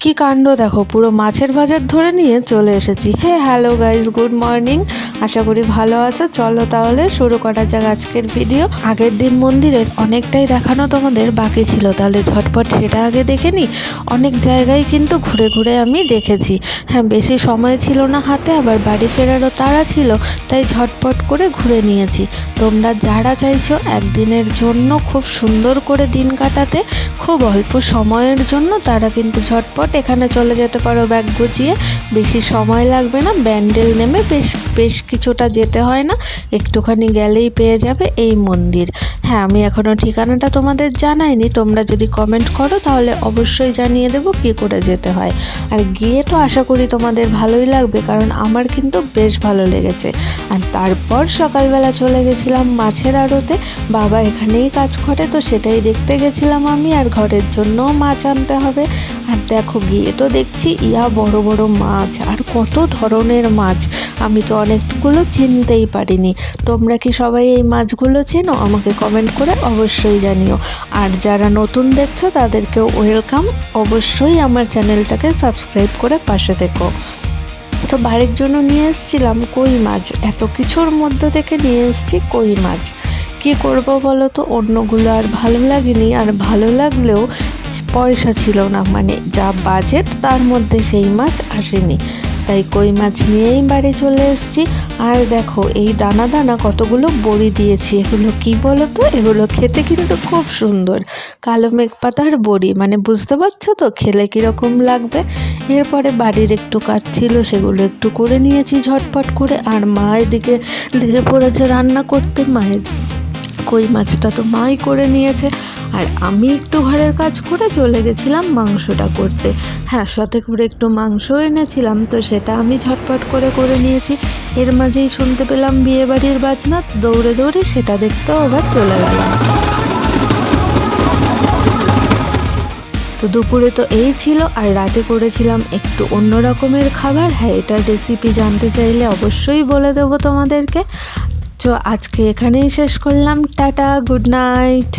কি কাণ্ড দেখো, পুরো মাছের বাজার ধরে নিয়ে চলে এসেছি। Hello guys, good morning. আশা করি ভালো আছো। চলো তাহলে শুরু করা যাক আজকের ভিডিও। আগের দিন মন্দিরের অনেকটাই দেখানো তোমাদের বাকি ছিল, তাহলে ঝটপট সেটা আগে দেখে নিই। অনেক জায়গায় কিন্তু ঘুরে ঘুরে আমি দেখেছি। হ্যাঁ, বেশি সময় ছিল না হাতে, আবার বাড়ি ফেরারও তাড়া ছিল, তাই ঝটপট করে ঘুরে নিয়েছি। তোমরা যারা চাইছো একদিনের জন্য খুব সুন্দর করে দিন কাটাতে, খুব অল্প সময়ের জন্য, তারা কিন্তু ঝটপট এখানে চলে যেতে পারো ব্যাগ গুছিয়ে। বেশি সময় লাগবে না, ব্যান্ডেল নেমে বেশ কিছুটা যেতে হয় না, একটুখানি গেলেই পেয়ে যাবে এই মন্দির। হ্যাঁ, আমি এখনও ঠিকানাটা তোমাদের জানাইনি, তোমরা যদি কমেন্ট করো তাহলে অবশ্যই জানিয়ে দেবো কী করে যেতে হয়। আর গিয়ে তো আশা করি তোমাদের ভালোই লাগবে, কারণ আমার কিন্তু বেশ ভালো লেগেছে। আর তারপর সকালবেলা চলে গেছিলাম মাছের আড়তে। বাবা এখানেই কাজ করে, তো সেটাই দেখতে গেছিলাম আমি। আর ঘরের জন্যও মাছ আনতে হবে। আর দেখো, গিয়ে তো দেখছি বড় বড় মাছ, আর কত ধরনের মাছ, আমি তো অনেকগুলো চিনতেই পারিনি। তোমরা কি সবাই এই মাছগুলো চেনো? আমাকে কমেন্ট করে অবশ্যই জানিও। আর যারা নতুন দেখছো তাদেরকেও ওয়েলকাম। অবশ্যই আমার চ্যানেলটাকে সাবস্ক্রাইব করে পাশে থেকো। তো বাড়ির জন্য নিয়ে এসেছিলাম কই মাছ, এত কিছুর মধ্যে থেকে নিয়ে এসেছি কই মাছ। কী করবো বলো তো, অন্যগুলো আর ভালো লাগেনি, আর ভালো লাগলেও পয়সা ছিল না, মানে যা বাজেট তার মধ্যে সেই মাছ আসেনি, তাই কই মাছ নিয়েই বাড়ি চলে এসেছি। আর দেখো, এই দানা দানা কতগুলো বড়ি দিয়েছি। এগুলো কি বলো তো, এগুলো খেতে কিন্তু খুব সুন্দর, কালো মেঘ পাতার বড়ি, মানে বুঝতে পারছো তো খেলে কীরকম লাগবে। এরপরে বাড়ির একটু কাজ ছিল, সেগুলো একটু করে নিয়েছি ঝটপট করে। আর মা এদিকে লেগে পড়েছে রান্না করতে। মায়ের কই মাছটা তো মাই করে নিয়েছে, আর আমি একটু ঘরের কাজ করে চলে গেছিলাম মাংসটা করতে। হ্যাঁ, সাথে করে একটু মাংসও এনেছিলাম, তো সেটা আমি ঝটপট করে নিয়েছি। এর মাঝেই শুনতে পেলাম বিয়েবাড়ির বাজনা, দৌড়ে দৌড়ে সেটা দেখতেও আবার চলে গেলাম। তো দুপুরে তো এই ছিল, আর রাতে করেছিলাম একটু অন্য রকমের খাবার। হ্যাঁ, এটার রেসিপি জানতে চাইলে অবশ্যই বলে দেবো তোমাদেরকে। তো আজকে এখানেই শেষ করলাম। Tata, good night.